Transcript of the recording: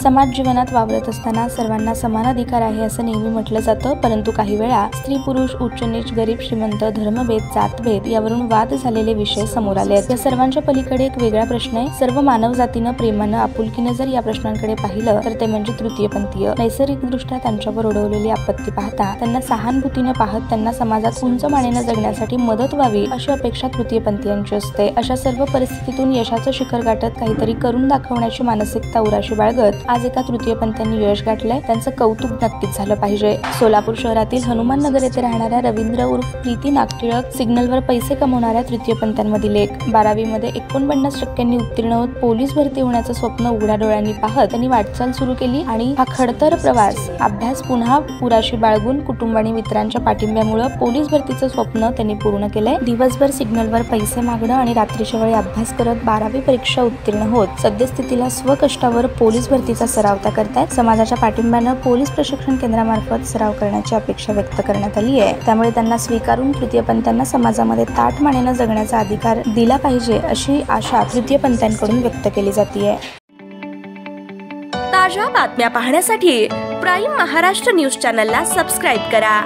समाज जीवनात वावरत असताना सर्वांना समान अधिकार आहे असं नेहमी म्हटलं जातं, परंतु काही वेळा स्त्री पुरुष, उच्च नीच, गरीब श्रीमंत, धर्मभेद, जातभेद यावरून वाद झालेले विषय समोर आले आहेत। या सर्वांच्या पलीकडे एक वेगळा प्रश्न आहे। सर्व मानव जातीनं प्रेमानं, आपुलकीनं जर या प्रश्नांकडे पाहिलं तर ते म्हणजे तृतीयपंथीय। नैसर्गिकदृष्ट्या त्यांच्यावर ओढवलेली आपत्ती पाहता त्यांना सहानुभूतीनं पाहत त्यांना समाजात उंच मानेनं जगण्यासाठी मदत व्हावी अशी अपेक्षा तृतीयपंथीयांची असते। अशा सर्व परिस्थितीतून यशाचं शिखर गाठत काहीतरी करून दाखवण्याची मानसिकता उराशी बाळगत आज एका तृतीयपंथीयांनी यश गाठलंय, त्यांचं कौतुक नक्कीच झालं पाहिजे। सोलापूर शहरातील हनुमान नगर येथे राहणाऱ्या रवींद्र उर्फ प्रीती नागटिळक सिग्नलवर पैसे कमवणाऱ्या तृतीयपंथीयांमधील एक। 12वी मध्ये 49% उत्तीर्ण होत पोलीस भरती होण्याचं स्वप्न उघड्या डोळ्यांनी पाहत त्यांनी वाटचाल सुरू केली आणि हा खडतर प्रवास अभ्यास पुन्हा पुराशी बाळगून कुटुंब आणि मित्रांच्या पाठिंब्यामुळे पोलीस भरतीचं स्वप्न त्यांनी पूर्ण केलंय। दिवसभर सिग्नलवर पैसे मागणं आणि रात्रीच्या वेळी अभ्यास करत 12वी परीक्षा उत्तीर्ण होत सद्यस्थितीला स्वकष्टावर पोलीस भरतीचा सराव त्या करतायत। समाजाच्या पाठिंब्यानं पोलीस प्रशिक्षण केंद्रामार्फत सराव करण्याची अपेक्षा व्यक्त करण्यात आली आहे, त्यामुळे त्यांना स्वीकारून तृतीयपंथीयांना समाजामध्ये ताठ मानेनं जगण्याचा अधिकार दिला पाहिजे अशी आशा तृतीयपंथीयांकडून व्यक्त केली जाते। ताज्या बातम्या पाहण्यासाठी प्राईम महाराष्ट्र न्यूज चॅनलला सबस्क्राईब करा।